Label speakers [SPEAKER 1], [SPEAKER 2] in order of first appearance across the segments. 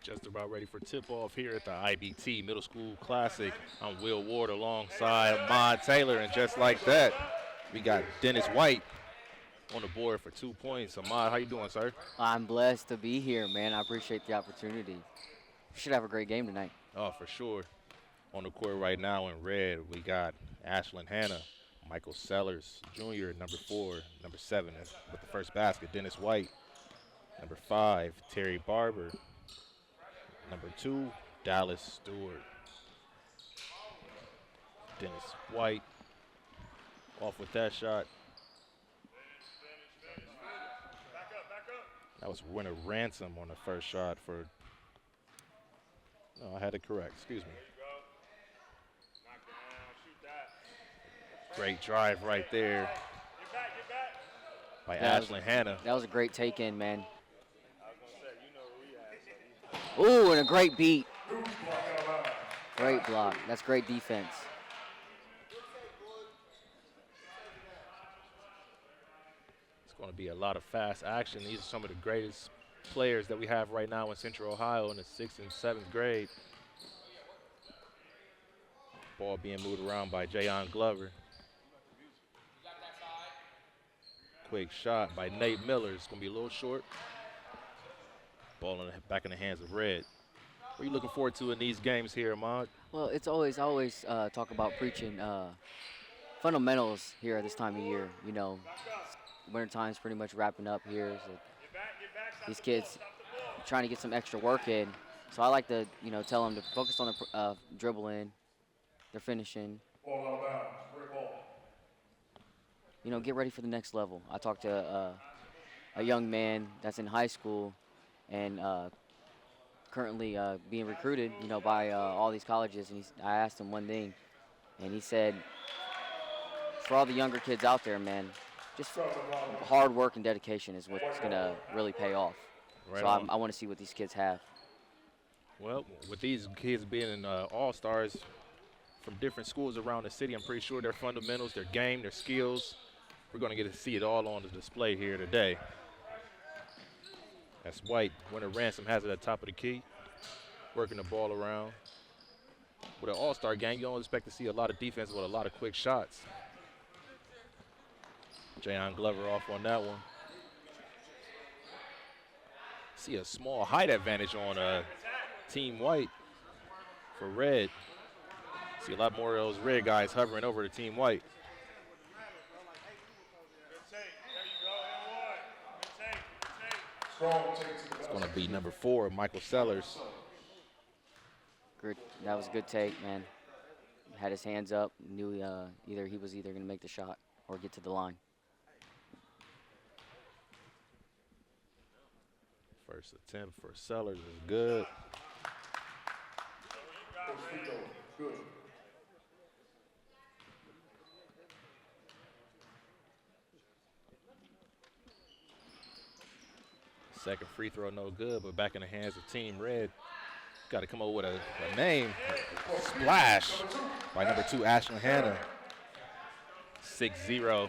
[SPEAKER 1] Just about ready for tip-off here at the IBT Middle School Classic. I'm Will Ward alongside Ahmad Taylor, and just like that, we got Dennis White on the board for 2 points. Ahmad, how you doing, sir?
[SPEAKER 2] I'm blessed to be here, man. I appreciate the opportunity. We should have a great game tonight.
[SPEAKER 1] Oh, for sure. On the court right now in red, we got Ashlyn Hanna, Michael Sellers Jr., number 4, number 7 with the first basket, Dennis White, number 5, Terry Barber, number 2, Dallas Stewart. Dennis White off with that shot. That was Winter Ransom on the first shot for. No, I had it correct. Excuse me. Great drive right there by Ashlyn Hanna.
[SPEAKER 2] That was a great take in, man. Ooh, and a great beat. Great block. That's great defense.
[SPEAKER 1] It's going to be a lot of fast action. These are some of the greatest players that we have right now in Central Ohio in the 6th and 7th grade. Ball being moved around by Jayon Glover. Quick shot by Nate Miller. It's going to be a little short. Ball back in the hands of Red. What are you looking forward to in these games here, Ahmad?
[SPEAKER 2] Well, it's always talk about preaching fundamentals here at this time of year. You know, winter time's pretty much wrapping up here. So these kids trying to get some extra work in. So I like to, tell them to focus on the dribbling, their finishing. Get ready for the next level. I talked to a young man that's in high school and currently being recruited, by all these colleges. And I asked him one thing, and he said, for all the younger kids out there, man, just hard work and dedication is what's going to really pay off.
[SPEAKER 1] Right
[SPEAKER 2] so I want to see what these kids have.
[SPEAKER 1] Well, with these kids being all-stars from different schools around the city, I'm pretty sure their fundamentals, their game, their skills, we're going to get to see it all on the display here today. That's White. Winter Ransom has it at the top of the key, working the ball around. With an all-star game, you don't expect to see a lot of defense with a lot of quick shots. Jayon Glover off on that one. See a small height advantage on Team White for Red. See a lot more of those red guys hovering over the Team White. It's going to be number 4, Michael Sellers.
[SPEAKER 2] Good. That was a good take, man. Had his hands up, knew he was either going to make the shot or get to the line.
[SPEAKER 1] First attempt for Sellers is good.
[SPEAKER 3] Good.
[SPEAKER 1] Second free throw no good, but back in the hands of Team Red. Got to come up with a name. Splash by number 2, Ashlyn Hanna. 6-0.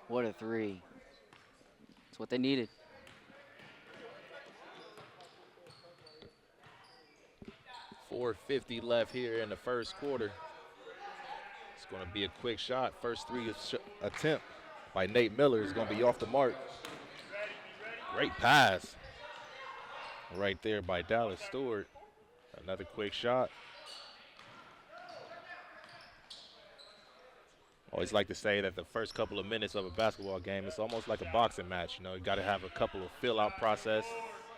[SPEAKER 2] What a three. That's what they needed.
[SPEAKER 1] .450 left here in the first quarter. It's going to be a quick shot. First attempt by Nate Miller is going to be off the mark. Great pass right there by Dallas Stewart. Another quick shot. Always like to say that the first couple of minutes of a basketball game, it's almost like a boxing match. You got to have a couple of fill-out process,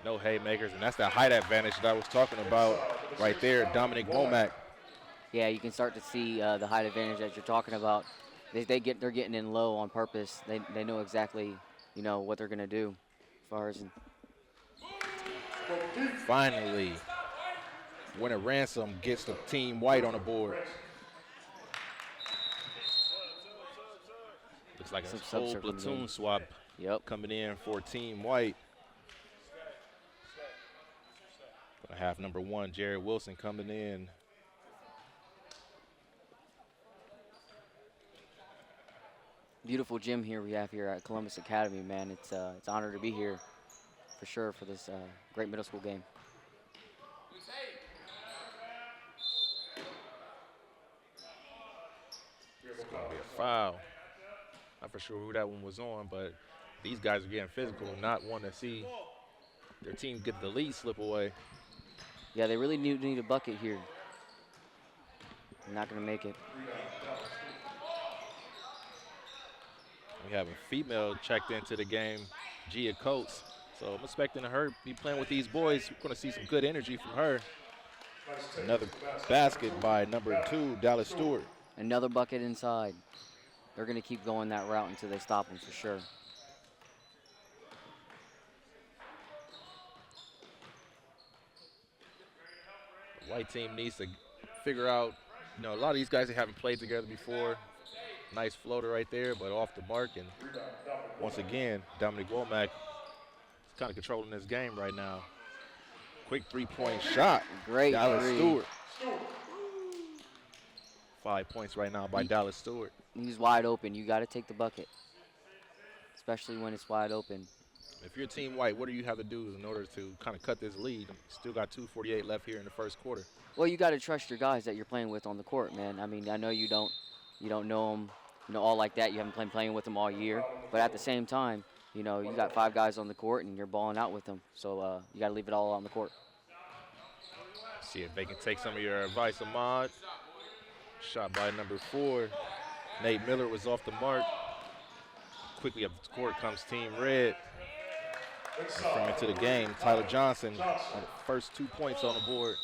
[SPEAKER 1] no haymakers, and that's that height advantage that I was talking about right there, Dominic Womack.
[SPEAKER 2] Yeah, you can start to see the height advantage that you're talking about. They're getting in low on purpose. They know exactly, what they're going to do.
[SPEAKER 1] Finally, Winter Ransom gets the Team White on the board. Looks like a whole platoon swap coming in for Team White. Gonna have number 1, Jared Wilson, coming in.
[SPEAKER 2] Beautiful gym here we have here at Columbus Academy, man. It's an honor to be here. for sure for this great middle school game.
[SPEAKER 1] It's going to be a foul. Not for sure who that one was on, but these guys are getting physical, not wanting to see their team get the lead slip away.
[SPEAKER 2] Yeah, they really need a bucket here. They're not going to make it.
[SPEAKER 1] We have a female checked into the game, Gia Coates. So I'm expecting her to be playing with these boys. We're going to see some good energy from her. Another basket by number 2, Dallas Stewart.
[SPEAKER 2] Another bucket inside. They're going to keep going that route until they stop them for sure.
[SPEAKER 1] The white team needs to figure out, a lot of these guys, they haven't played together before. Nice floater right there, but off the mark. And once again, Dominic Womack is kind of controlling this game right now. Quick three-point shot.
[SPEAKER 2] Great
[SPEAKER 1] Dallas
[SPEAKER 2] three.
[SPEAKER 1] Stewart. 5 points right now by Dallas Stewart.
[SPEAKER 2] He's wide open. You got to take the bucket, especially when it's wide open.
[SPEAKER 1] If you're Team White, what do you have to do in order to kind of cut this lead? Still got 2:48 left here in the first quarter.
[SPEAKER 2] Well, you got to trust your guys that you're playing with on the court, man. I mean, I know you don't know them, all like that. You haven't been playing with them all year, but at the same time, you got 5 guys on the court and you're balling out with them. So you got to leave it all on the court.
[SPEAKER 1] See if they can take some of your advice, Ahmad. Shot by number 4. Nate Miller was off the mark. Quickly up the court comes Team Red. And from into the game, Tyler Johnson on the first 2 points on the board.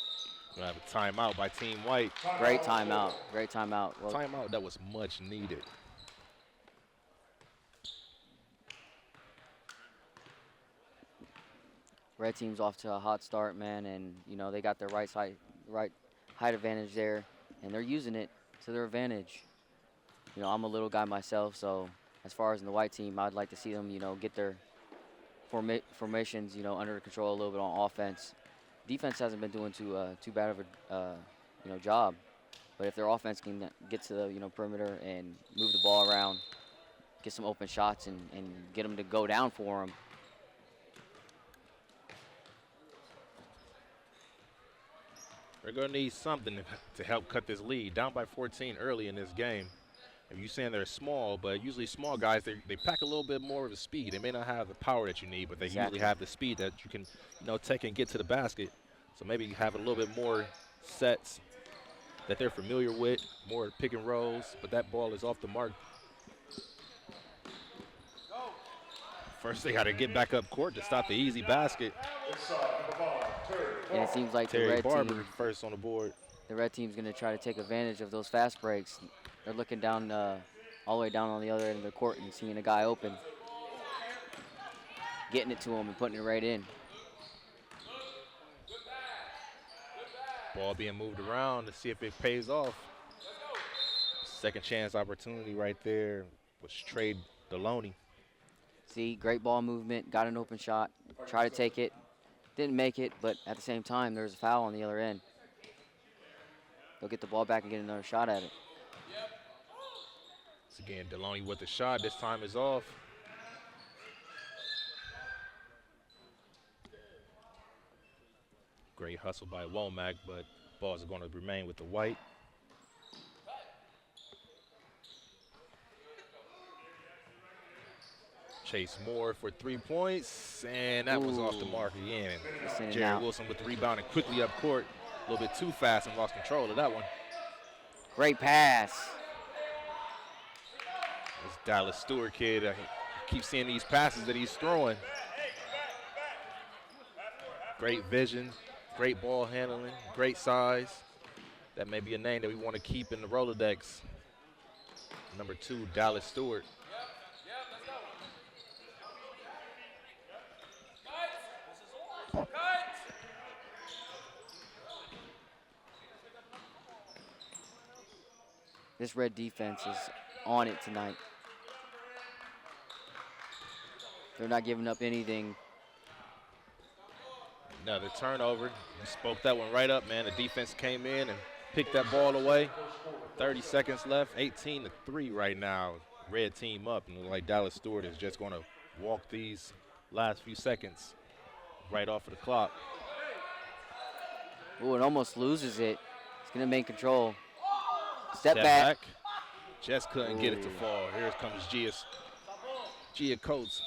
[SPEAKER 1] Gonna have a timeout by Team White.
[SPEAKER 2] Great timeout. Great timeout. Well,
[SPEAKER 1] Timeout that was much needed.
[SPEAKER 2] Red team's off to a hot start, man, and they got their right height advantage there, and they're using it to their advantage. I'm a little guy myself, so as far as in the white team, I'd like to see them, get their formations, under control a little bit on offense. Defense hasn't been doing too bad of a job, but if their offense can get to the perimeter and move the ball around, get some open shots and get them to go down for them.
[SPEAKER 1] They're going to need something to help cut this lead. Down by 14 early in this game. If you're saying they're small, but usually small guys, they pack a little bit more of a speed. They may not have the power that you need, but they usually have the speed that you can take and get to the basket. So maybe you have a little bit more sets that they're familiar with, more pick and rolls, but that ball is off the mark. First, they got to get back up court to stop the easy basket.
[SPEAKER 2] And it seems like
[SPEAKER 1] Terry
[SPEAKER 2] the red
[SPEAKER 1] Barber
[SPEAKER 2] team,
[SPEAKER 1] first on the board.
[SPEAKER 2] the red team's going to try to take advantage of those fast breaks. They're looking down, all the way down on the other end of the court and seeing a guy open, getting it to him and putting it right in.
[SPEAKER 1] Ball being moved around to see if it pays off. Second chance opportunity right there was Trey Deloney.
[SPEAKER 2] See, great ball movement, got an open shot, tried to take it, didn't make it, but at the same time, there's a foul on the other end. They'll get the ball back and get another shot at it.
[SPEAKER 1] Once again, Deloney with the shot. This time is off. Great hustle by Womack, but balls are going to remain with the white. Chase Moore for 3 points, and that was off the mark again. Jerry Wilson with the rebound and quickly up court. A little bit too fast and lost control of that one.
[SPEAKER 2] Great pass.
[SPEAKER 1] This Dallas Stewart kid, I keep seeing these passes that he's throwing. Great vision, great ball handling, great size. That may be a name that we want to keep in the Rolodex. Number 2, Dallas Stewart.
[SPEAKER 2] This red defense is on it tonight. They're not giving up anything.
[SPEAKER 1] Another turnover. You spoke that one right up, man. The defense came in and picked that ball away. 30 seconds left, 18-3 right now. Red team up, and like Dallas Stewart is just going to walk these last few seconds. right off of the clock.
[SPEAKER 2] Ooh, it almost loses it. It's going to make control. Step
[SPEAKER 1] Step
[SPEAKER 2] back.
[SPEAKER 1] back. Just couldn't get it to
[SPEAKER 2] Ooh.
[SPEAKER 1] fall. Here comes Gia Coates.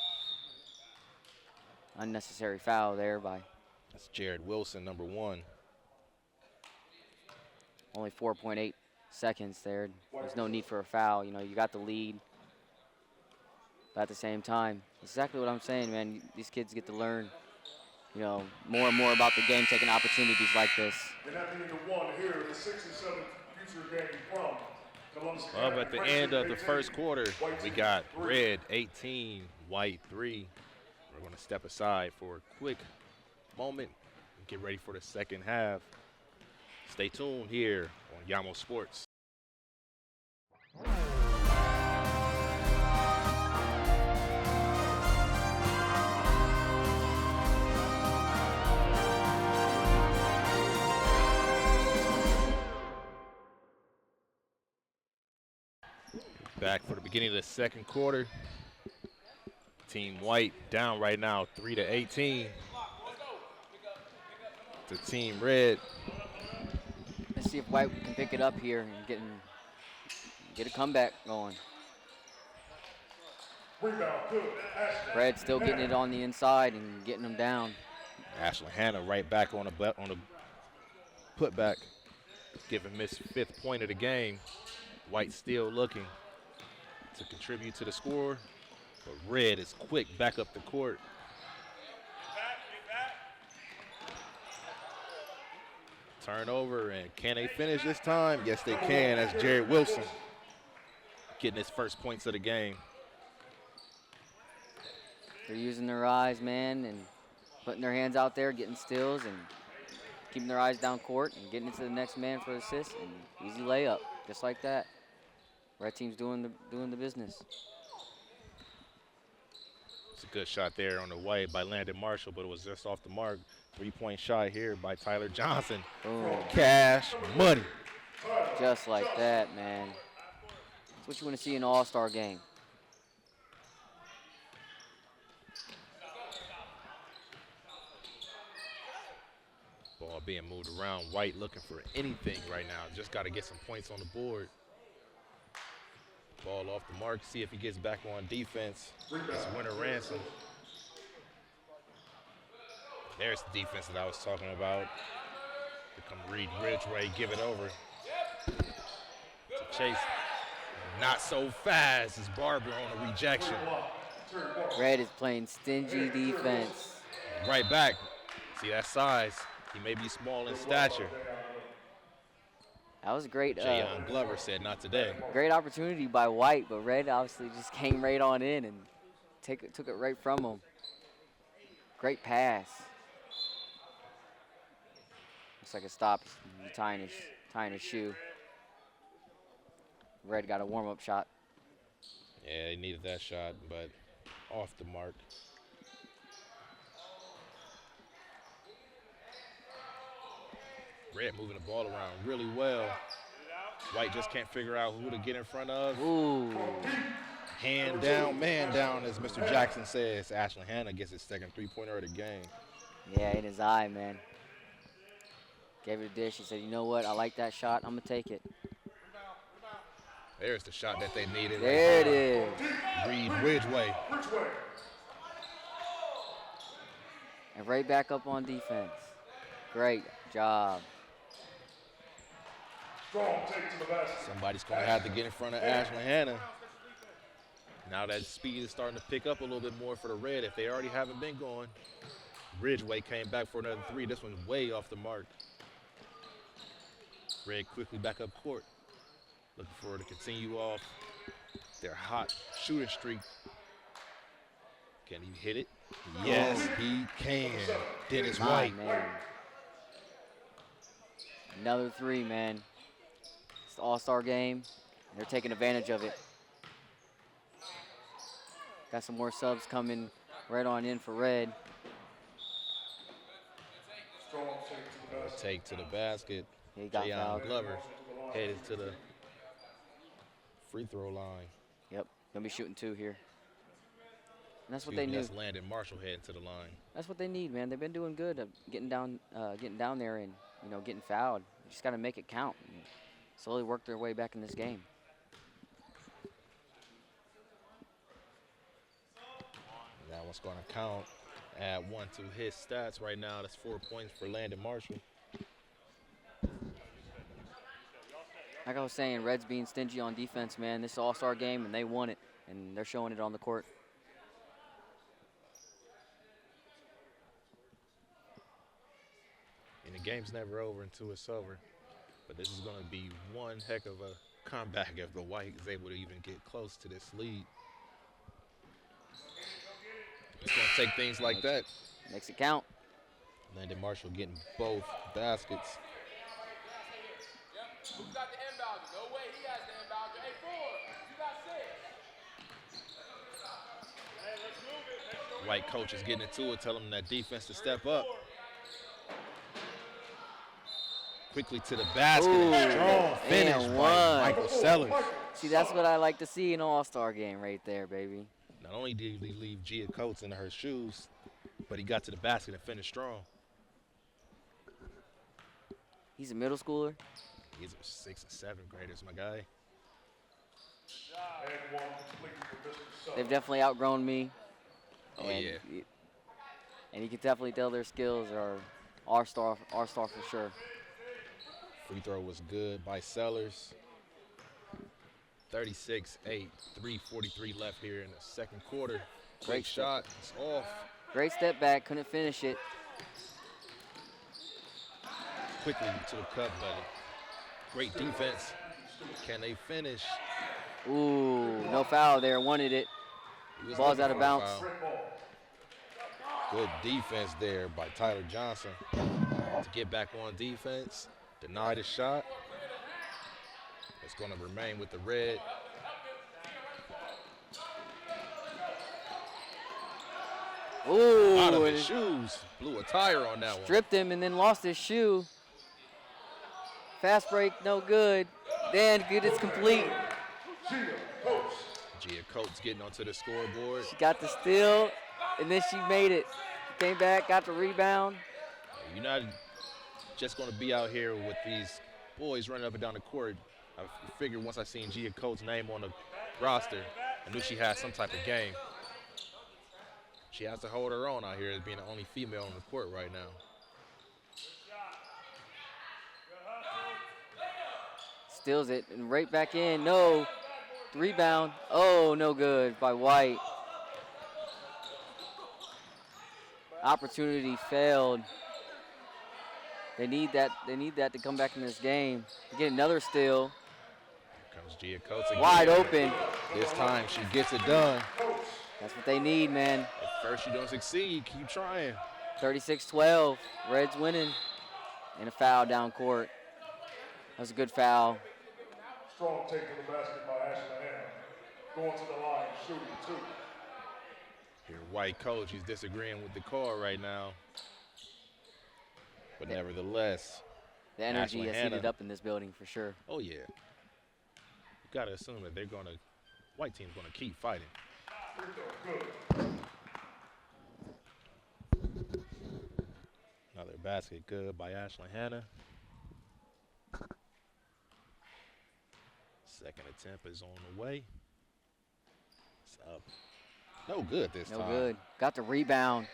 [SPEAKER 2] Unnecessary foul there by
[SPEAKER 1] That's Jared Wilson, number 1.
[SPEAKER 2] only 4.8 seconds there. There's no need for a foul. You know, you got the lead. But at the same time, exactly what I'm saying, man. These kids get to learn, you know, more and more about the game, taking opportunities like this.
[SPEAKER 4] And at the end of one, here the 67th future game from Columbus.
[SPEAKER 1] Up at the end of the first quarter, we got red 18, white 3. We're going to step aside for a quick moment and get ready for the second half. Stay tuned here on Yamo Sports. Back for the beginning of the second quarter. Team White down right now, 3-18. To Team Red.
[SPEAKER 2] Let's see if White can pick it up here and get a comeback going. Red still getting it on the inside and getting them down.
[SPEAKER 1] Ashley Hanna right back on a putback, giving Miss 5th point of the game. White still looking to contribute to the score, but Red is quick back up the court. Turnover, and can they finish this time? Yes, they can. That's Jared Wilson getting his first points of the game.
[SPEAKER 2] They're using their eyes, man, and putting their hands out there, getting steals, and keeping their eyes down court and getting it to the next man for assist, and easy layup, just like that. Red team's doing the business.
[SPEAKER 1] It's a good shot there on the White by Landon Marshall, but it was just off the mark. 3-point shot here by Tyler Johnson.
[SPEAKER 2] Boom.
[SPEAKER 1] Cash money.
[SPEAKER 2] Just like that, man. That's what you want to see in an all-star game.
[SPEAKER 1] Ball being moved around. White looking for anything right now. Just got to get some points on the board. Ball off the mark. See if he gets back on defense. It's Winter Ransom. There's the defense that I was talking about. To come Reed Ridgeway, give it over to Chase. Not so fast as Barber on a rejection.
[SPEAKER 2] Red is playing stingy defense.
[SPEAKER 1] Right back. See that size. He may be small in stature.
[SPEAKER 2] That was a great.
[SPEAKER 1] Jayon Glover said not today.
[SPEAKER 2] Great opportunity by White, but Red obviously just came right on in and took it right from him. Great pass. Looks like a stop. He's tying his shoe. Red got a warm-up shot.
[SPEAKER 1] Yeah, he needed that shot, but off the mark. Red moving the ball around really well. White just can't figure out who to get in front of.
[SPEAKER 2] Ooh.
[SPEAKER 1] Hand down, man down, as Mr. Jackson says. Ashley Hanna gets his second three-pointer of the game.
[SPEAKER 2] Yeah, in his eye, man. Gave it a dish. He said, you know what? I like that shot. I'm going to take it.
[SPEAKER 1] There's the shot that they needed.
[SPEAKER 2] There it is.
[SPEAKER 1] Reed Ridgeway.
[SPEAKER 2] And right back up on defense. Great job.
[SPEAKER 1] Somebody's going to have to get in front of Ashley Hanna. Now that speed is starting to pick up a little bit more for the Red if they already haven't been going. Ridgeway came back for another three. This one's way off the mark. Red quickly back up court. Looking for her to continue off their hot shooting streak. Can he hit it? Yes, he can. Dennis White.
[SPEAKER 2] Man. Another three, man. It's the all-star game. They're taking advantage of it. Got some more subs coming right on in for Red.
[SPEAKER 1] Take to the basket.
[SPEAKER 2] He got
[SPEAKER 1] Jayon
[SPEAKER 2] fouled.
[SPEAKER 1] Glover headed to the free throw line.
[SPEAKER 2] Yep, gonna be shooting two here. And that's what
[SPEAKER 1] Excuse
[SPEAKER 2] they
[SPEAKER 1] me,
[SPEAKER 2] knew.
[SPEAKER 1] that's Landon Marshall heading to the line.
[SPEAKER 2] That's what they need, man. They've been doing good at getting down there and getting fouled. You just got to make it count. And slowly work their way back in this game.
[SPEAKER 1] That one's going to count. Add 1 to his stats right now. That's 4 points for Landon Marshall.
[SPEAKER 2] Like I was saying, Reds being stingy on defense, man. This is an all-star game, and they won it, and they're showing it on the court.
[SPEAKER 1] And the game's never over until it's over. But this is going to be one heck of a comeback if the White is able to even get close to this lead. It's going to take things like that.
[SPEAKER 2] Makes it count.
[SPEAKER 1] Landon Marshall getting both baskets.
[SPEAKER 5] Who's got the inbound? No way he has the inbound. Hey, 4, you got 6.
[SPEAKER 1] White coach is getting into it, telling him that defense to step up. Quickly to the basket.
[SPEAKER 2] Ooh,
[SPEAKER 1] Strong finish
[SPEAKER 2] and
[SPEAKER 1] by
[SPEAKER 2] one.
[SPEAKER 1] Michael Sellers.
[SPEAKER 2] See, that's what I like to see in an all-star game right there, baby.
[SPEAKER 1] Not only did he leave Gia Coates in her shoes, but he got to the basket and finished strong.
[SPEAKER 2] He's a middle schooler.
[SPEAKER 1] These are 6th and 7th graders, my guy.
[SPEAKER 4] And 1 complete for Mr. Sutton.
[SPEAKER 2] They've definitely outgrown me.
[SPEAKER 1] Oh,
[SPEAKER 2] and
[SPEAKER 1] yeah.
[SPEAKER 2] And you can definitely tell their skills are R-star for sure.
[SPEAKER 1] Free throw was good by Sellers. 36-8, 3:43 left here in the second quarter. Great shot. It's off.
[SPEAKER 2] Great step back, couldn't finish it.
[SPEAKER 1] Quickly to the cup, but great defense. Can they finish?
[SPEAKER 2] Ooh, no foul there, wanted it.
[SPEAKER 1] He was
[SPEAKER 2] Ball's
[SPEAKER 1] looking
[SPEAKER 2] out of
[SPEAKER 1] for a
[SPEAKER 2] bounds.
[SPEAKER 1] foul. Good defense there by Tyler Johnson to get back on defense. Denied a shot. It's going to remain with the red.
[SPEAKER 2] Ooh,
[SPEAKER 1] Out of
[SPEAKER 2] and
[SPEAKER 1] his shoes. Blew a tire on that one.
[SPEAKER 2] stripped him and then lost his shoe. Fast break, no good. Then good, it's complete.
[SPEAKER 1] Gia Coates getting onto the scoreboard.
[SPEAKER 2] She got the steal, and then she made it. Came back, got the rebound.
[SPEAKER 1] You're not just going to be out here with these boys running up and down the court. I figured once I seen Gia Coates' name on the roster, I knew she had some type of game. She has to hold her own out here as being the only female on the court right now.
[SPEAKER 2] Steals it and right back in. No. Rebound. Oh, no good by White. Opportunity failed. They need that. They need that to come back in this game. Get another steal.
[SPEAKER 1] Here comes Gia Coates again.
[SPEAKER 2] Wide open.
[SPEAKER 1] This time she gets it done.
[SPEAKER 2] That's what they need, man.
[SPEAKER 1] At first you don't succeed, keep trying.
[SPEAKER 2] 36-12. Reds winning. And a foul down court. That was a good foul.
[SPEAKER 4] Strong take to the basket by Ashley Hannah. Going to the line, shooting 2.
[SPEAKER 1] Here, White coach, he's disagreeing with the call right now. But nevertheless,
[SPEAKER 2] The energy
[SPEAKER 1] Ashley
[SPEAKER 2] has
[SPEAKER 1] Hannah.
[SPEAKER 2] heated up in this building for sure.
[SPEAKER 1] oh yeah. You gotta assume that White team's gonna keep fighting. Another basket good by Ashley Hannah. Second attempt is on the way. It's up. No good this
[SPEAKER 2] No
[SPEAKER 1] time.
[SPEAKER 2] good. Got the rebound.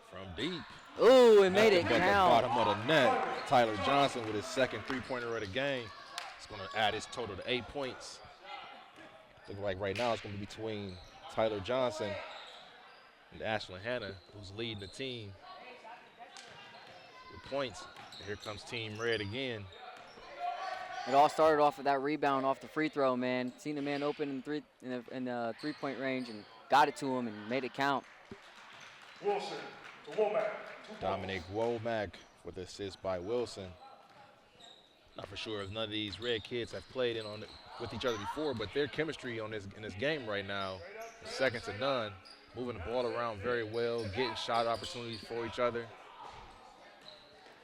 [SPEAKER 1] From deep.
[SPEAKER 2] Ooh, it made it
[SPEAKER 1] Nothing but the
[SPEAKER 2] count.
[SPEAKER 1] bottom of the net. Tyler Johnson with his second three-pointer of the game. It's going to add his total to 8 points. Looking like right now it's going to be between Tyler Johnson and Ashley Hannah, who's leading the team with points. And here comes Team Red again.
[SPEAKER 2] It all started off with that rebound off the free throw, man. Seen the man open in the three-point range and got it to him and made it count.
[SPEAKER 4] Wilson to Womack. 2 points.
[SPEAKER 1] Dominic Womack with the assist by Wilson. Not for sure if none of these Red kids have played with each other before, but their chemistry in this game right now is second to none. Moving the ball around very well, getting shot opportunities for each other.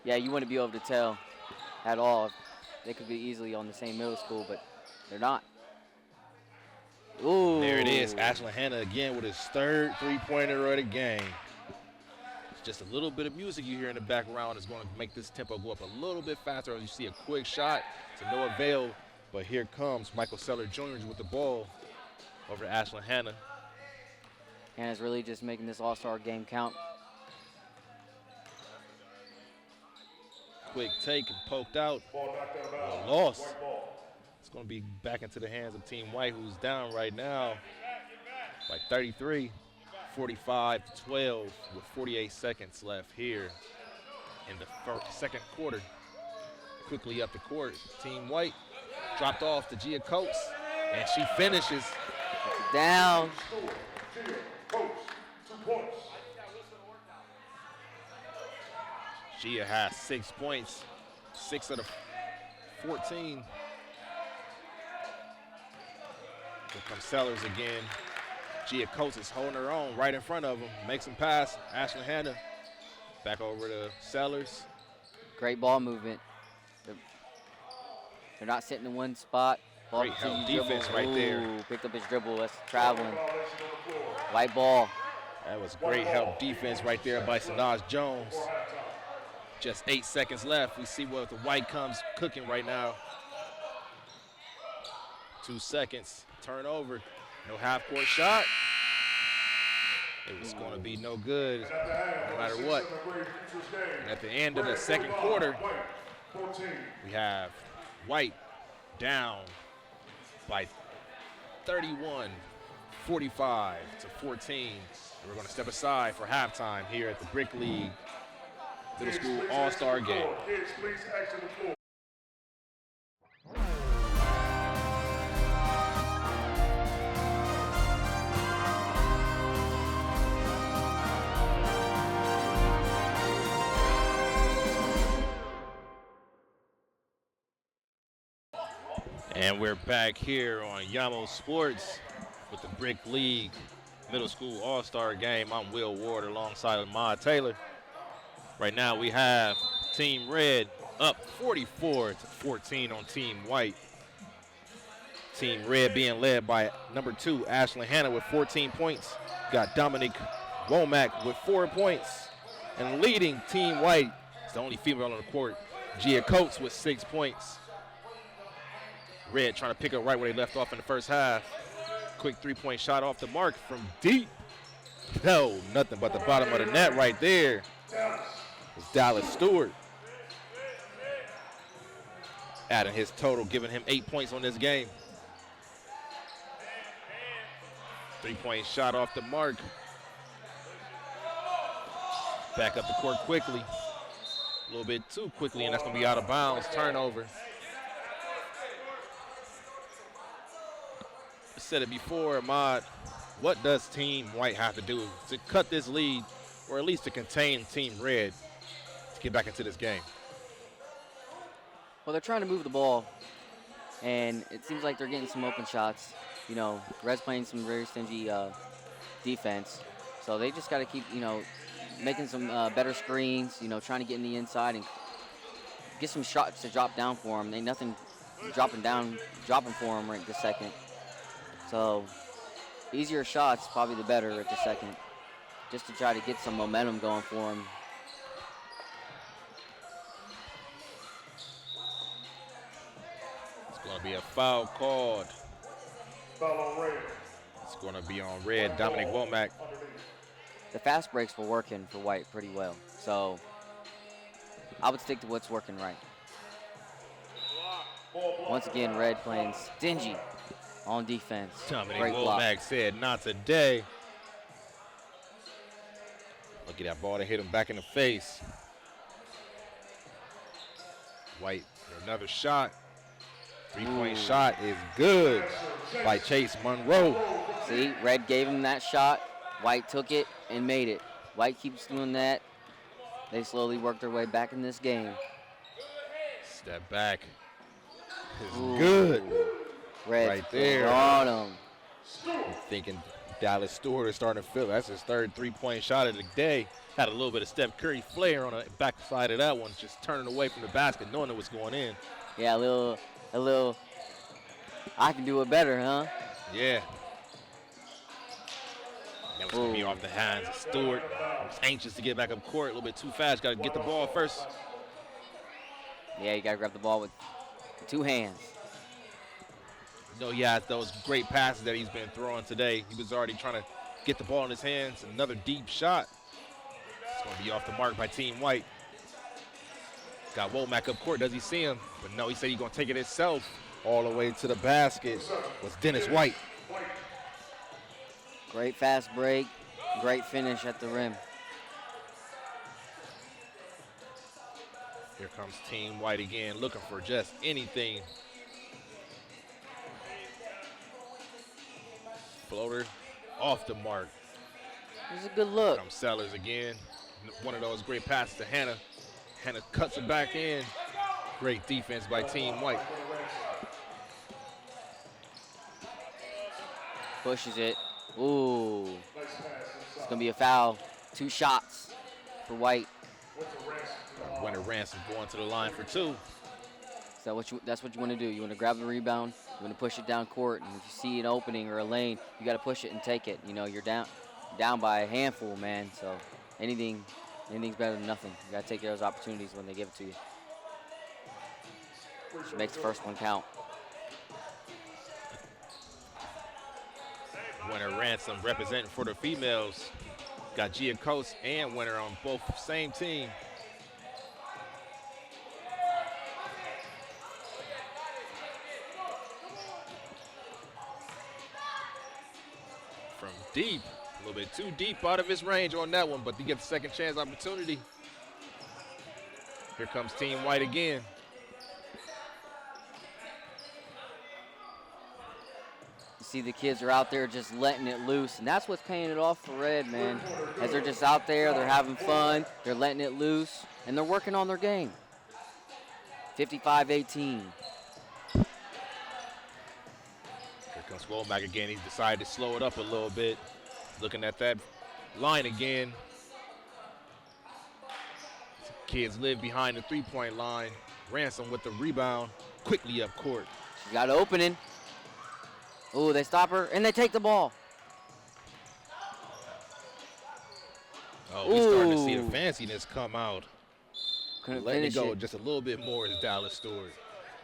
[SPEAKER 2] Yeah, you wouldn't be able to tell at all. They could be easily on the same middle school, but they're not. Ooh.
[SPEAKER 1] There it is. It's Ashland Hanna again with his third three-pointer of the game. It's just a little bit of music you hear in the background is going to make this tempo go up a little bit faster. As you see a quick shot to no avail, but here comes Michael Seller Jr. with the ball over to Ashland Hanna.
[SPEAKER 2] Hanna's really just making this all-star game count.
[SPEAKER 1] Quick take and poked out.
[SPEAKER 4] Ball knocked out of bounds.
[SPEAKER 1] A loss.
[SPEAKER 4] White ball.
[SPEAKER 1] It's going to be back into the hands of Team White, who's down right now by 33, 45-12 with 48 seconds left here in the second quarter. Quickly up the court, Team White dropped off to Gia Coates, and she finishes.
[SPEAKER 2] Down.
[SPEAKER 4] Stewart, Gia, Coates, 2 points.
[SPEAKER 1] Gia has 6 points, 6 of the 14. Here comes Sellers again. Gia Coates is holding her own right in front of him. Makes him pass. Ashland Hanna back over to Sellers.
[SPEAKER 2] Great ball movement. They're not sitting in one spot. Ball
[SPEAKER 1] Great help
[SPEAKER 2] continues
[SPEAKER 1] defense
[SPEAKER 2] dribble.
[SPEAKER 1] right there.
[SPEAKER 2] Ooh, picked up his dribble. That's traveling.
[SPEAKER 4] Violation on the floor.
[SPEAKER 2] White ball.
[SPEAKER 1] That was great help defense right there by Sanaj Jones.
[SPEAKER 4] For halftime.
[SPEAKER 1] Just 8 seconds left. We see what the White comes cooking right now. 2 seconds. Turnover. No half-court shot. It was going to be no good,
[SPEAKER 4] And at the half,
[SPEAKER 1] no matter
[SPEAKER 4] sixth
[SPEAKER 1] what.
[SPEAKER 4] in the Grade Futures game.
[SPEAKER 1] And at the end of the
[SPEAKER 4] Red
[SPEAKER 1] second
[SPEAKER 4] 45,
[SPEAKER 1] quarter,
[SPEAKER 4] White 14.
[SPEAKER 1] we have White down by 31, 45 to 14. And we're going to step aside for halftime here at the Brick League Middle
[SPEAKER 4] Kids,
[SPEAKER 1] School
[SPEAKER 4] please
[SPEAKER 1] All-Star
[SPEAKER 4] exit the
[SPEAKER 1] Game.
[SPEAKER 4] floor. Kids, please exit the floor.
[SPEAKER 1] And we're back here on Yamo Sports with the Brick League Middle School All-Star Game. I'm Will Ward alongside Ahmad Taylor. Right now we have Team Red up 44-14 on Team White. Team Red being led by number 2, Ashland Hanna with 14 points. Got Dominic Womack with 4 points. And leading Team White is the only female on the court, Gia Coates with 6 points. Red trying to pick up right where they left off in the first half. Quick three-point shot off the mark from deep. No, nothing but the bottom of the net right there. It's Dallas Stewart. Adding his total, giving him 8 points on this game. Three-point shot off the mark. Back up the court quickly. A little bit too quickly, and that's going to be out of bounds. Turnover. I said it before, Ahmad. What does Team White have to do to cut this lead, or at least to contain Team Red to get back into this game?
[SPEAKER 2] Well, they're trying to move the ball, and it seems like they're getting some open shots. You know, Red's playing some very stingy defense, so they just got to keep, making some better screens. Trying to get in the inside and get some shots to drop down for them. Ain't nothing dropping for them right this second. So easier shots, probably the better at the second, just to try to get some momentum going for them.
[SPEAKER 1] It's going to be a foul called.
[SPEAKER 4] Foul on Red.
[SPEAKER 1] It's going to be on Red. Dominic Womack.
[SPEAKER 4] Underneath.
[SPEAKER 2] The fast breaks were working for White pretty well, so I would stick to what's working right. Once again, Red playing stingy on defense.
[SPEAKER 1] Dominic
[SPEAKER 2] Great block.
[SPEAKER 1] Womack said, "Not today." Look at that ball that hit him back in the face. White, another shot. Three-point shot is good by Chase Monroe.
[SPEAKER 2] See, Red gave him that shot. White took it and made it. White keeps doing that. They slowly work their way back in this game.
[SPEAKER 1] Step back. Is
[SPEAKER 2] Ooh.
[SPEAKER 1] good.
[SPEAKER 2] Red
[SPEAKER 1] Right there.
[SPEAKER 2] on him.
[SPEAKER 1] I'm thinking Dallas Stewart is starting to feel it. That's his third three-point shot of the day. Had a little bit of Steph Curry flair on the backside of that one, just turning away from the basket, knowing it was going in.
[SPEAKER 2] Yeah, a little. I can do it better, huh?
[SPEAKER 1] Yeah. That was going to be off the hands of Stewart. Was anxious to get back up court. A little bit too fast. Got to get the ball first.
[SPEAKER 2] Yeah, you got to grab the ball with 2 hands.
[SPEAKER 1] You know, he has those great passes that he's been throwing today. He was already trying to get the ball in his hands. Another deep shot. It's going to be off the mark by Team White. Got Womack up court. Does he see him? But no, he said he's going to take it himself. All the way to the basket was Dennis White.
[SPEAKER 2] Great fast break. Great finish at the rim.
[SPEAKER 1] Here comes Team White again, looking for just anything. Floater off the mark.
[SPEAKER 2] It was a good look.
[SPEAKER 1] Here comes Sellers again. One of those great passes to Hannah. Hannah cuts it back in. Great defense by Team White.
[SPEAKER 2] Pushes it. Ooh. It's going to be a foul. 2 shots for White.
[SPEAKER 1] Winter Ransom going to the line for 2.
[SPEAKER 2] So that's what you want to do. You want to grab the rebound. You want to push it down court. And if you see an opening or a lane, you got to push it and take it. You know, you're down by a handful, man. So anything's better than nothing. You got to take those opportunities when they give it to you. Which makes the first one count.
[SPEAKER 1] Winter Ransom representing for the females. Got Gia Coates and Winter on both same team. From deep, a little bit too deep out of his range on that one, but he gets a second chance opportunity. Here comes Team White again.
[SPEAKER 2] See, the kids are out there just letting it loose, and that's what's paying it off for Red, man. As they're just out there, they're having fun, they're letting it loose, and they're working on their game. 55-18.
[SPEAKER 1] Here comes Womack again. He's decided to slow it up a little bit. Looking at that line again. Kids live behind the three-point line. Ransom with the rebound, quickly up court.
[SPEAKER 2] She's got an opening. Ooh, they stop her, and they take the ball.
[SPEAKER 1] Oh, we're starting to see the fanciness come out.
[SPEAKER 2] Couldn't
[SPEAKER 1] Letting it
[SPEAKER 2] finish
[SPEAKER 1] go
[SPEAKER 2] it.
[SPEAKER 1] just a little bit more is Dallas Stewart.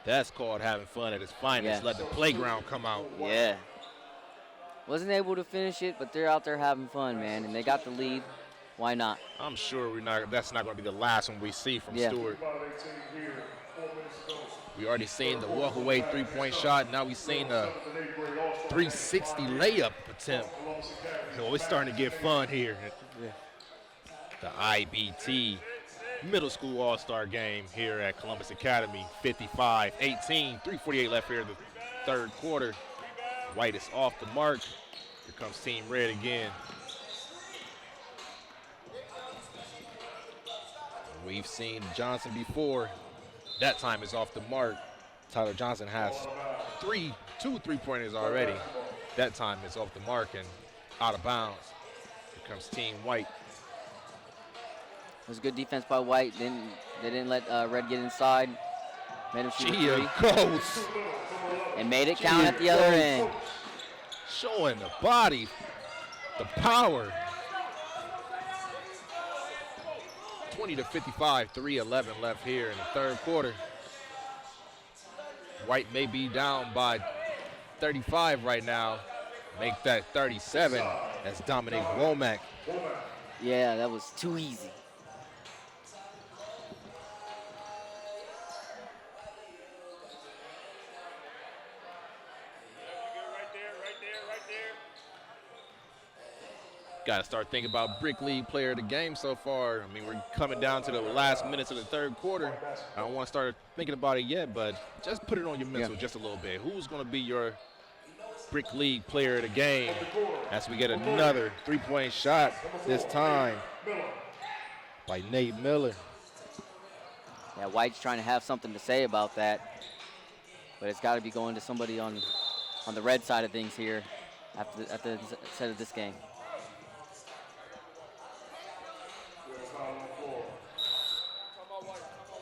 [SPEAKER 1] That's called having fun at its finest.
[SPEAKER 2] Yeah.
[SPEAKER 1] Let the playground come out.
[SPEAKER 2] Yeah. Wasn't able to finish it, but they're out there having fun, man, and they got the lead. Why not?
[SPEAKER 1] I'm sure that's not going to be the last one we see from Stewart. We already seen the walk-away three-point shot. Now we've seen the 360 layup attempt. Oh, it's starting to get fun here. The IBT Middle School All-Star Game here at Columbus Academy. 55-18, 3:48 left here in the third quarter. White is off the mark. Here comes Team Red again. We've seen Johnson before. That time is off the mark. Tyler Johnson has two three-pointers already. That time is off the mark and out of bounds. Here comes Team White.
[SPEAKER 2] It was good defense by White. They didn't let Red get inside. Made him shoot a
[SPEAKER 1] Gia
[SPEAKER 2] three.
[SPEAKER 1] Coates
[SPEAKER 2] And made it count at the other end.
[SPEAKER 1] showing the body, the power. 20-55, 3:11 left here in the third quarter. White may be down by 35 right now. Make that 37 as Dominic Womack.
[SPEAKER 2] Yeah, that was too easy.
[SPEAKER 1] Got to start thinking about Brick League player of the game so far. I mean, we're coming down to the last minutes of the third quarter. I don't want to start thinking about it yet, but just put it on your mental just a little bit. Who's going to be your Brick League player of the game as we get another three-point shot, this time by Nate Miller.
[SPEAKER 2] Yeah, White's trying to have something to say about that, but it's got to be going to somebody on the Red side of things here at the set of this game.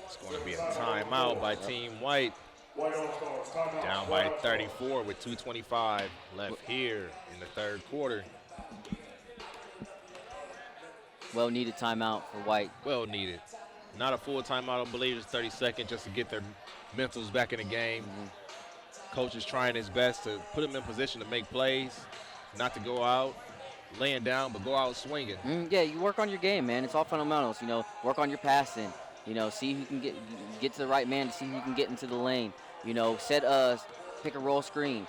[SPEAKER 1] It's going to be a timeout by Team White. Down by 34 with 2:25 left here in the third quarter.
[SPEAKER 2] Well-needed timeout for White.
[SPEAKER 1] Well needed. Not a full timeout, I believe it's 30 seconds just to get their mentals back in the game. Coach is trying his best to put them in position to make plays, not to go out laying down, but go out swinging.
[SPEAKER 2] Yeah, you work on your game, man. It's all fundamentals. You know, work on your passing. You know, see who can get to the right man to see who can get into the lane. You know, set a pick and roll screen.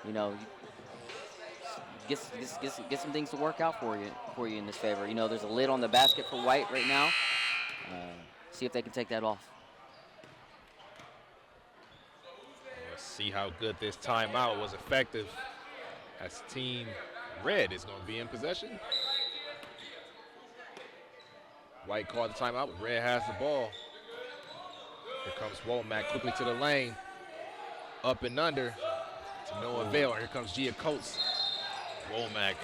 [SPEAKER 2] You know, get some things to work out for you in this favor. You know, there's a lid on the basket for White right now. See if they can take that off.
[SPEAKER 1] Let's see how good this timeout was effective as Team Red is going to be in possession. White called the timeout, but Red has the ball. Here comes Womack quickly to the lane. Up and under to no avail. Here comes Gia Coates. Womack.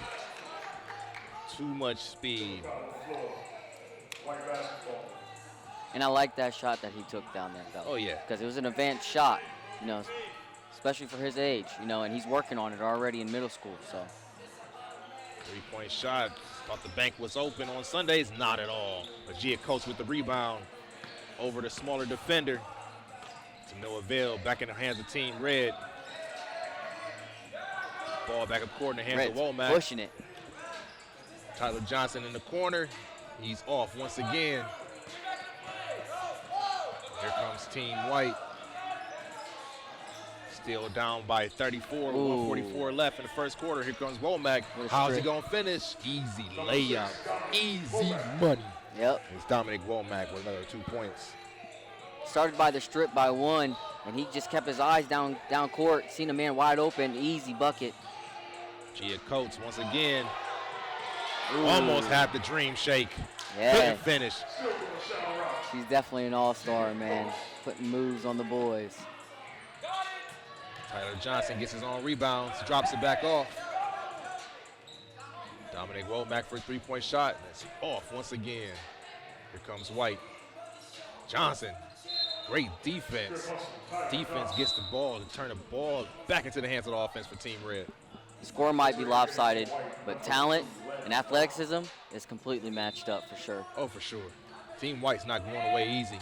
[SPEAKER 1] Too much speed.
[SPEAKER 4] White basketball.
[SPEAKER 2] And I like that shot that he took down there, though.
[SPEAKER 1] Oh, yeah.
[SPEAKER 2] Because it was an advanced shot, you know, especially for his age, you know, and he's working on it already in middle school, so.
[SPEAKER 1] 3-point shot. Thought the bank was open on Sundays. Not at all. But Gia Coates with the rebound over the smaller defender. To no avail. Back in the hands of Team Red. Ball back up court in the hands
[SPEAKER 2] Red's
[SPEAKER 1] of Womack.
[SPEAKER 2] pushing it.
[SPEAKER 1] Tyler Johnson in the corner. He's off once again. Here comes Team White. Still down by 34, 144 left in the first quarter. Here comes Womack. How's he going to finish? Easy layup. Easy money.
[SPEAKER 2] Yep.
[SPEAKER 1] It's Dominic Womack with another 2 points.
[SPEAKER 2] Started by the strip by one, and he just kept his eyes down court, seen a man wide open, easy bucket.
[SPEAKER 1] Gia Coates once again.
[SPEAKER 2] Ooh.
[SPEAKER 1] Almost had the dream shake.
[SPEAKER 2] Yeah.
[SPEAKER 1] Couldn't finish.
[SPEAKER 2] She's definitely an all-star, man. Putting moves on the boys.
[SPEAKER 1] Tyler Johnson gets his own rebounds, drops it back off. Dominic Womack for a 3-point shot. That's off once again. Here comes White. Johnson, great defense. Defense gets the ball to turn the ball back into the hands of the offense for Team Red.
[SPEAKER 2] The score might be lopsided, but talent and athleticism is completely matched up for sure.
[SPEAKER 1] Oh, for sure. Team White's not going away easy. You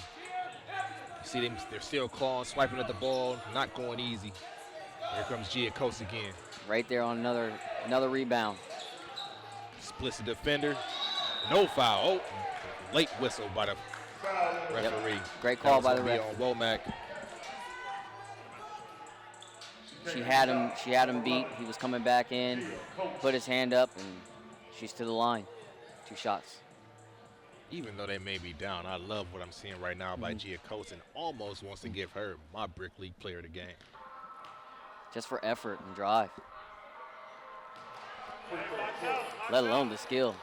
[SPEAKER 1] see them, they're still clawing, swiping at the ball, not going easy. Here comes Gia Coates again.
[SPEAKER 2] Right there on another rebound.
[SPEAKER 1] Splits the defender. No foul. Oh, late whistle by the referee.
[SPEAKER 2] Yep. Great call by the ref.
[SPEAKER 1] On Womack.
[SPEAKER 2] She had him beat. He was coming back in, put his hand up, and she's to the line. 2 shots.
[SPEAKER 1] Even though they may be down, I love what I'm seeing right now by Gia Coates and almost wants to give her my Brick League player of the game.
[SPEAKER 2] Just for effort and drive. Let alone the skill.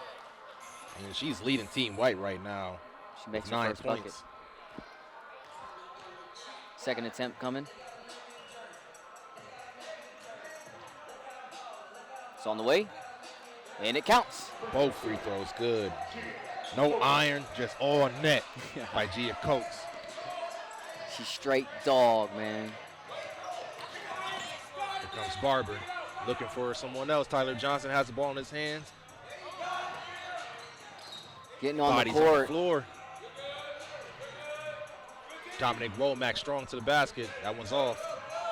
[SPEAKER 1] And she's leading Team White right now.
[SPEAKER 2] She makes her
[SPEAKER 1] 9
[SPEAKER 2] first
[SPEAKER 1] points.
[SPEAKER 2] bucket. Second attempt coming. It's on the way, and it counts.
[SPEAKER 1] Both free throws good. No iron, just all net by Gia Coates.
[SPEAKER 2] She's straight dog, man.
[SPEAKER 1] Here comes Barber, looking for someone else. Tyler Johnson has the ball in his hands.
[SPEAKER 2] Getting on
[SPEAKER 1] Bodies
[SPEAKER 2] the
[SPEAKER 1] on the
[SPEAKER 2] court.
[SPEAKER 1] floor. Dominic Womack strong to the basket. That one's off.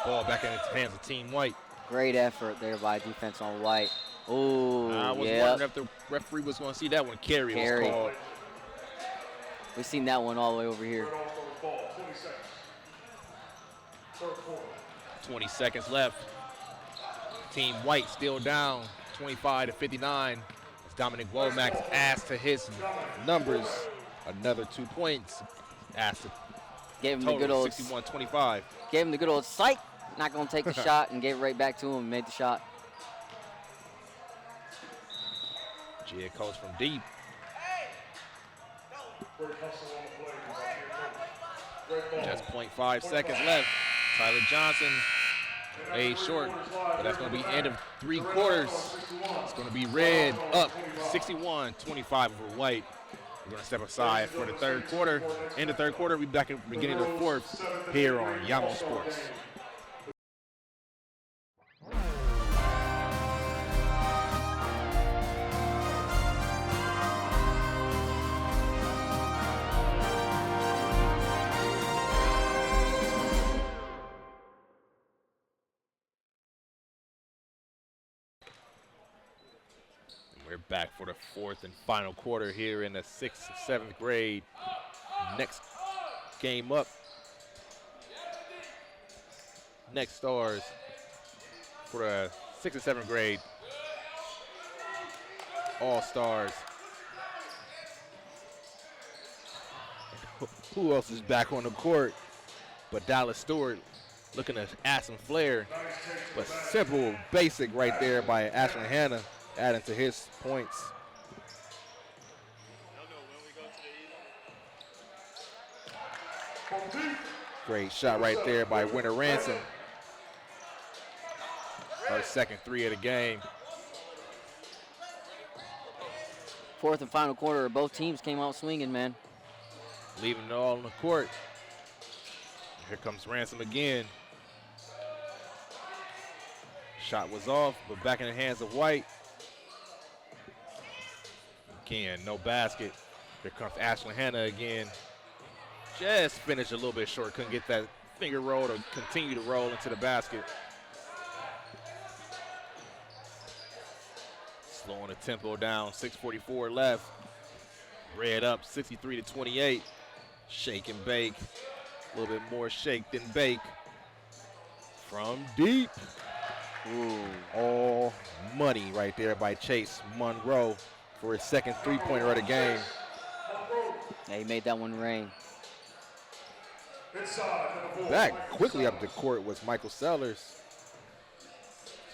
[SPEAKER 1] Ball back in the hands of Team White.
[SPEAKER 2] Great effort there by defense on White. Oh,
[SPEAKER 1] I was
[SPEAKER 2] yeah.
[SPEAKER 1] wondering if the referee was going to see that one. Carry was called.
[SPEAKER 2] We've seen that one all the way over here.
[SPEAKER 1] 20 seconds left. Team White still down, 25-59. It's Dominic Womack's ass to his numbers. Another 2 points. Ass to
[SPEAKER 2] Gave him the good old
[SPEAKER 1] 61-25.
[SPEAKER 2] Gave him the good old sight. Not going to take the shot and gave it right back to him and made the shot.
[SPEAKER 1] Gia Coates from deep. Just 0.5 seconds left. Tyler Johnson made short, but that's going to be end of 3 quarters. It's going to be Red up 61-25 over White. We're going to step aside for the third quarter. In the third quarter, we'll be back at the beginning of the fourth here on Yamo Sports. We're back for the fourth and final quarter here in the 6th and 7th grade. Next game up. Next Stars for the 6th and 7th grade. All-Stars. Who else is back on the court but Dallas Stewart, looking to add some flair. But simple, basic right there by Ashley Hanna, adding to his points. Great shot right there by Winter Ransom. Her second three of the game.
[SPEAKER 2] Fourth and final quarter, both teams came out swinging, man.
[SPEAKER 1] Leaving it all on the court. Here comes Ransom again. Shot was off, but back in the hands of White. Again, no basket. Here comes Ashley Hanna again. Just finished a little bit short. Couldn't get that finger roll to continue to roll into the basket. Slowing the tempo down. 6:44 left. Red up 63-28. Shake and bake. A little bit more shake than bake. From deep.
[SPEAKER 2] Ooh.
[SPEAKER 1] All money right there by Chase Monroe for his second three-pointer of the game.
[SPEAKER 2] Yeah, he made that one rain.
[SPEAKER 1] Back quickly up the court was Michael Sellers.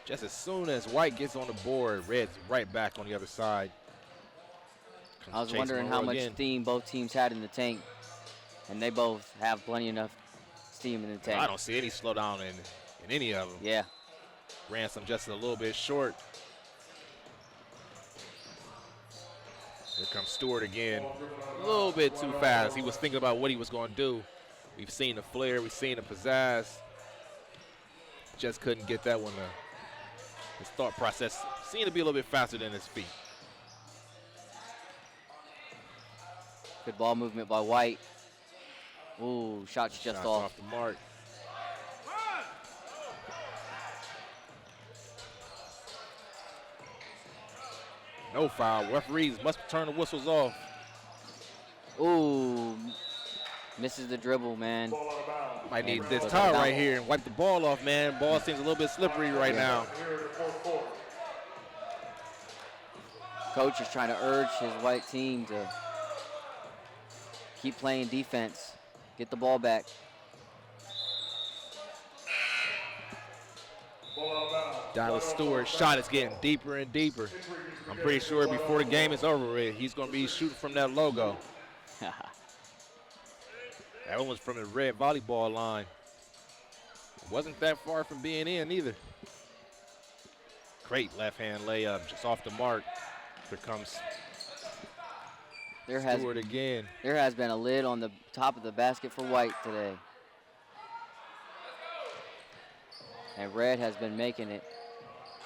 [SPEAKER 1] Just as soon as White gets on the board, Red's right back on the other side.
[SPEAKER 2] I was
[SPEAKER 1] Chase
[SPEAKER 2] wondering
[SPEAKER 1] Monroe
[SPEAKER 2] how much
[SPEAKER 1] again.
[SPEAKER 2] steam both teams had in the tank, and they both have plenty enough steam in the tank.
[SPEAKER 1] I don't see any slowdown in any of them.
[SPEAKER 2] Yeah.
[SPEAKER 1] Ransom just a little bit short. Here comes Stewart again. A little bit too fast. He was thinking about what he was going to do. We've seen the flair. We've seen the pizzazz. Just couldn't get that one. His thought process seemed to be a little bit faster than his feet.
[SPEAKER 2] Good ball movement by White. Ooh, shots just
[SPEAKER 1] Shots
[SPEAKER 2] off.
[SPEAKER 1] the mark. No foul. Referees must turn the whistles off.
[SPEAKER 2] Ooh, misses the dribble, man.
[SPEAKER 1] Might need
[SPEAKER 2] And
[SPEAKER 1] this
[SPEAKER 2] goes
[SPEAKER 1] towel
[SPEAKER 2] down.
[SPEAKER 1] right here and wipe the ball off, man. Ball seems a little bit slippery right now.
[SPEAKER 2] Coach is trying to urge his White team to keep playing defense, get the ball back.
[SPEAKER 1] Dallas Stewart shot is getting deeper and deeper. I'm pretty sure before the game is over with, he's going to be shooting from that logo. That one was from the red volleyball line. Wasn't that far from being in either. Great left-hand layup, just off the mark. Here comes Stewart again.
[SPEAKER 2] There has been a lid on the top of the basket for White today. And Red has been making it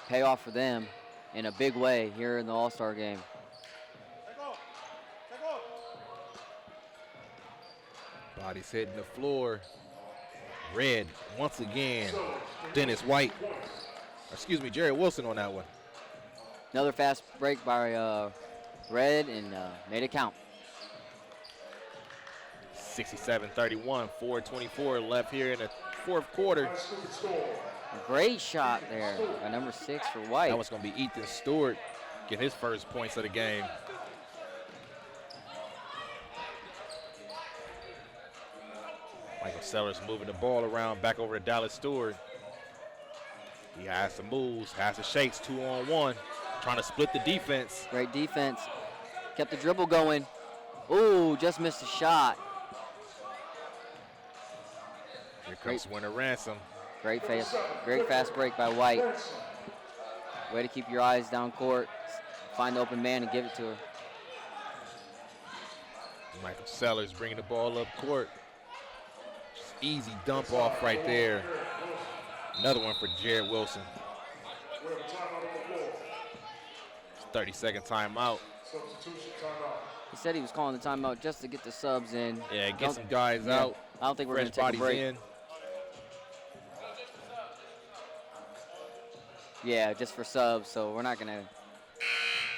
[SPEAKER 2] pay off for them in a big way here in the All-Star game.
[SPEAKER 1] Bodies hitting the floor. Red, once again, Dennis White. Excuse me, Jerry Wilson on that one.
[SPEAKER 2] Another fast break by Red and made it count.
[SPEAKER 1] 67-31, 4:24 left here in the fourth quarter.
[SPEAKER 2] Great shot there by number 6 for White.
[SPEAKER 1] That was going to be Ethan Stewart get his first points of the game. Michael Sellers moving the ball around back over to Dallas Stewart. He has some moves, has the shakes, 2-on-1, trying to split the defense.
[SPEAKER 2] Great defense. Kept the dribble going. Ooh, just missed a shot.
[SPEAKER 1] Here comes Winter Ransom.
[SPEAKER 2] Great fast break by White. Way to keep your eyes down court. Find the open man and give it to her.
[SPEAKER 1] Michael Sellers bringing the ball up court. Just easy dump off right there. Another one for Jared Wilson. 30-second timeout.
[SPEAKER 2] He said he was calling the timeout just to get the subs in.
[SPEAKER 1] Yeah, get some guys out.
[SPEAKER 2] I don't think we're going
[SPEAKER 1] Fresh
[SPEAKER 2] to take a
[SPEAKER 1] bodies
[SPEAKER 2] break.
[SPEAKER 1] in.
[SPEAKER 2] Yeah, just for subs, so we're not going to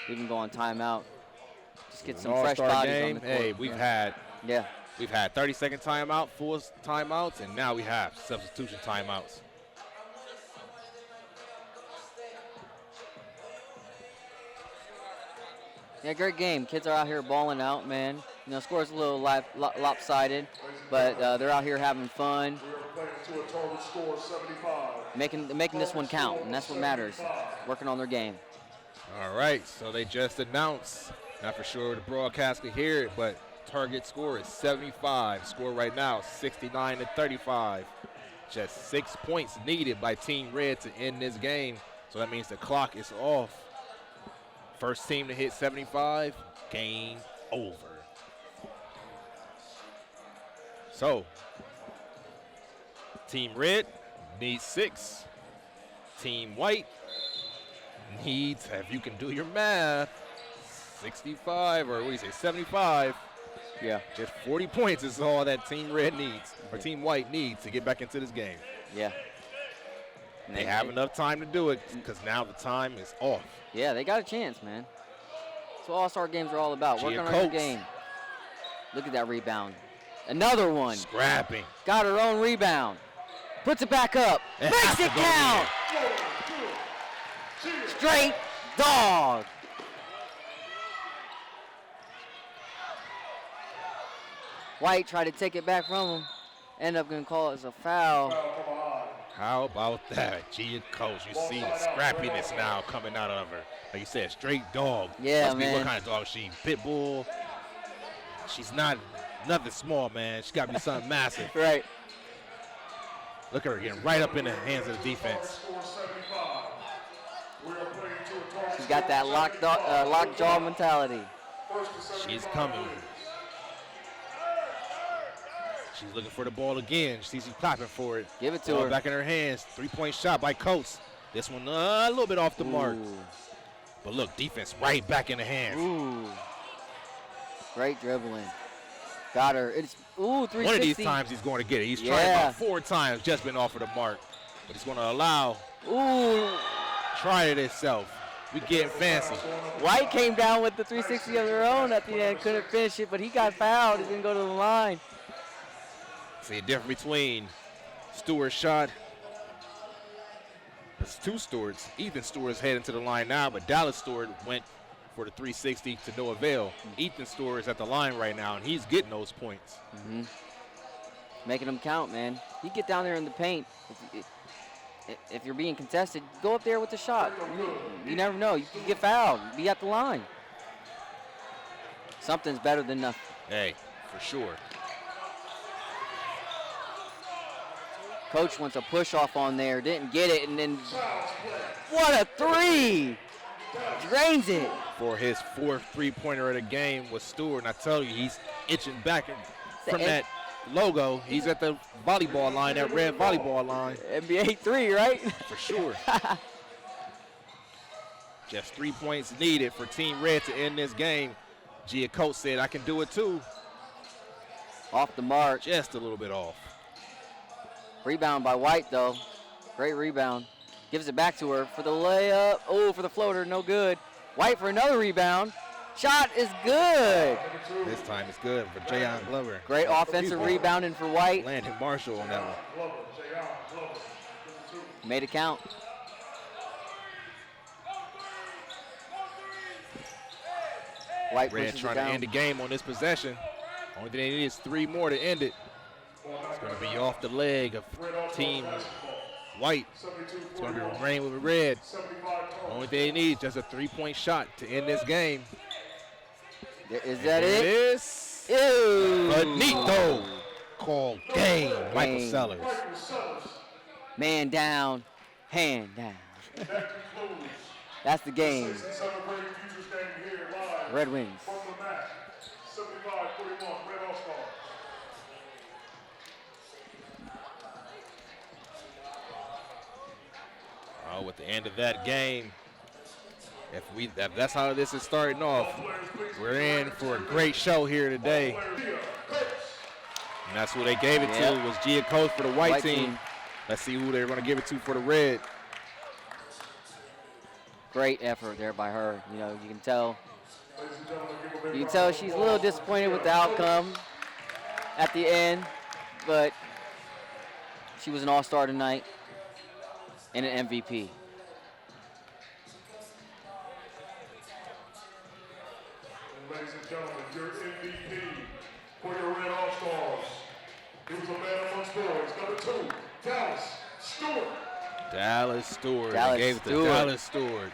[SPEAKER 2] even go on timeout. Just get
[SPEAKER 1] An
[SPEAKER 2] some fresh
[SPEAKER 1] all-star
[SPEAKER 2] bodies
[SPEAKER 1] game.
[SPEAKER 2] on the court.
[SPEAKER 1] Hey, we've had
[SPEAKER 2] Yeah.
[SPEAKER 1] 30-second timeout, full timeouts, and now we have substitution timeouts.
[SPEAKER 2] Yeah, great game. Kids are out here balling out, man. You know, score's a little lopsided, but they're out here having fun,
[SPEAKER 4] We are playing to a total score of 75.
[SPEAKER 2] making this one count, and that's what matters. Working on their game.
[SPEAKER 1] All right, so they just announced, not for sure the broadcast could hear it, but target score is 75. Score right now, 69-35. Just 6 points needed by Team Red to end this game. So that means the clock is off. First team to hit 75, game over. So, Team Red needs 6. Team White needs, if you can do your math, 65, or what do you say, 75.
[SPEAKER 2] Yeah.
[SPEAKER 1] Just 40 points is all that Team Red needs, or Team White needs to get back into this game.
[SPEAKER 2] Yeah.
[SPEAKER 1] They have enough time to do it because now the time is off.
[SPEAKER 2] Yeah, they got a chance, man. That's what all-star games are all about. Working on your
[SPEAKER 1] Coates.
[SPEAKER 2] game. Look at that rebound. Another one.
[SPEAKER 1] Scrapping.
[SPEAKER 2] Got her own rebound. Puts it back up.
[SPEAKER 1] It
[SPEAKER 2] Makes
[SPEAKER 1] has to
[SPEAKER 2] it
[SPEAKER 1] go
[SPEAKER 2] count. Straight dog. White tried to take it back from him. End up going to call it as a foul.
[SPEAKER 1] How about that? Gia Coach, you see the scrappiness now coming out of her. Like you said, straight dog.
[SPEAKER 2] Yeah,
[SPEAKER 1] Must be
[SPEAKER 2] man.
[SPEAKER 1] what kind of dog she? Pit bull. She's not nothing small, man. She's got to be something massive.
[SPEAKER 2] Right.
[SPEAKER 1] Look at her getting right up in the hands of the defense.
[SPEAKER 2] She's got that lockjaw mentality.
[SPEAKER 1] She's coming. She's looking for the ball again. She's clapping for it.
[SPEAKER 2] Give it to
[SPEAKER 1] Ball
[SPEAKER 2] her.
[SPEAKER 1] back in her hands. 3-point shot by Coates. This one a little bit off the mark.
[SPEAKER 2] Ooh.
[SPEAKER 1] But look, defense right back in the hands.
[SPEAKER 2] Ooh. Great dribbling. Got her. It's 360.
[SPEAKER 1] One of these times he's going to get it. He's tried
[SPEAKER 2] Yeah.
[SPEAKER 1] about 4 times, just been off of the mark. But he's going to allow.
[SPEAKER 2] Ooh.
[SPEAKER 1] Try it itself. We getting fancy.
[SPEAKER 2] White came down with the 360 of their own at the end. Couldn't finish it, but he got fouled. He didn't go to the line.
[SPEAKER 1] See the difference between Stewart's shot. There's 2 Stewarts. Ethan Stewart's heading to the line now, but Dallas Stewart went for the 360 to no avail. Ethan Stewart is at the line right now, and he's getting those points.
[SPEAKER 2] Making them count, man. You get down there in the paint. If you're being contested, go up there with the shot. You never know. You can get fouled. Be at the line. Something's better than nothing.
[SPEAKER 1] Hey, for sure.
[SPEAKER 2] Coach wants a push off on there. Didn't get it, and then what a 3! Drains it.
[SPEAKER 1] For his 4th three-pointer of the game was Stewart, and I tell you, he's itching back from that logo. He's at the volleyball line, that red volleyball line.
[SPEAKER 2] NBA 3, right?
[SPEAKER 1] For sure. Just 3 points needed for Team Red to end this game. Gia Coates said, I can do it too.
[SPEAKER 2] Off the mark.
[SPEAKER 1] Just a little bit off.
[SPEAKER 2] Rebound by White, though. Great rebound. Gives it back to her for the layup. Oh, for the floater, no good. White for another rebound. Shot is good.
[SPEAKER 1] This time it's good for Jayon Glover.
[SPEAKER 2] Great offensive rebounding for White.
[SPEAKER 1] Landon Marshall on that one.
[SPEAKER 2] Made it count. White
[SPEAKER 1] Red
[SPEAKER 2] pushes
[SPEAKER 1] trying
[SPEAKER 2] it
[SPEAKER 1] to
[SPEAKER 2] down.
[SPEAKER 1] end the game on this possession. Only thing they need is 3 more to end it. It's going to be off the leg of Team White. It's going to be rain with red. Only thing they need is just a 3-point shot to end this game.
[SPEAKER 2] Is that
[SPEAKER 1] There
[SPEAKER 2] it?
[SPEAKER 1] it is.
[SPEAKER 2] Ew.
[SPEAKER 1] Benito called game. Michael
[SPEAKER 2] Game.
[SPEAKER 1] Sellers.
[SPEAKER 2] Man down, hand down. That's the game. Red wins.
[SPEAKER 1] Oh, at the end of that game, if that's how this is starting off, we're in for a great show here today. And that's who they gave it to, was Gia Coates for the white team. Let's see who they're going to give it to for the red.
[SPEAKER 2] great effort there by her. You know, you can tell.
[SPEAKER 4] Ladies and gentlemen, give a big
[SPEAKER 2] You can
[SPEAKER 4] round
[SPEAKER 2] tell
[SPEAKER 4] of
[SPEAKER 2] she's a little
[SPEAKER 4] applause.
[SPEAKER 2] disappointed with the outcome at the end, but she was an all-star tonight and an MVP.
[SPEAKER 4] And ladies and gentlemen, your MVP for your Red All-Stars. He was a man amongst boys. Number 2, Dallas Stewart.
[SPEAKER 1] Dallas Stewart.
[SPEAKER 2] Dallas
[SPEAKER 1] I gave it to
[SPEAKER 2] Stewart.
[SPEAKER 1] Dallas Stewart.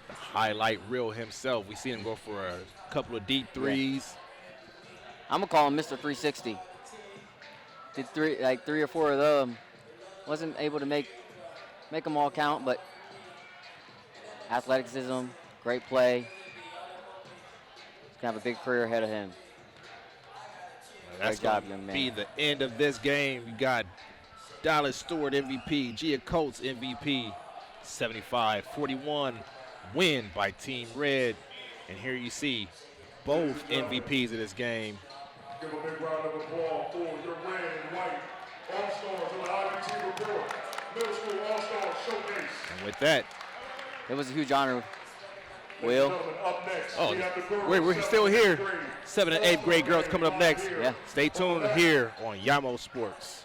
[SPEAKER 1] The highlight reel himself. We seen him go for a couple of deep threes.
[SPEAKER 2] I'm gonna call him Mr. 360. Did three or four of them. Wasn't able to make them all count, but athleticism, great play. He's gonna have a big career ahead of him.
[SPEAKER 1] That's
[SPEAKER 2] Great job,
[SPEAKER 1] gonna
[SPEAKER 2] young man.
[SPEAKER 1] be the end of this game. You got Dallas Stewart MVP, Gia Coates MVP, 75-41 win by Team Red. And here you see both MVPs of this game.
[SPEAKER 4] Give a big round of applause for your red and white All-Stars of the IBT report. Middle School All-Stars Showcase.
[SPEAKER 1] And with that,
[SPEAKER 2] It was a huge honor.
[SPEAKER 4] Ladies and
[SPEAKER 2] Will.
[SPEAKER 4] gentlemen, up next,
[SPEAKER 1] oh,
[SPEAKER 4] we have the girls,
[SPEAKER 1] we're
[SPEAKER 4] 7th
[SPEAKER 1] still
[SPEAKER 4] and
[SPEAKER 1] here.
[SPEAKER 4] 8th grade.
[SPEAKER 1] 7th and 8th grade girls coming up next.
[SPEAKER 2] Yeah.
[SPEAKER 1] Stay tuned here on Yamo Sports.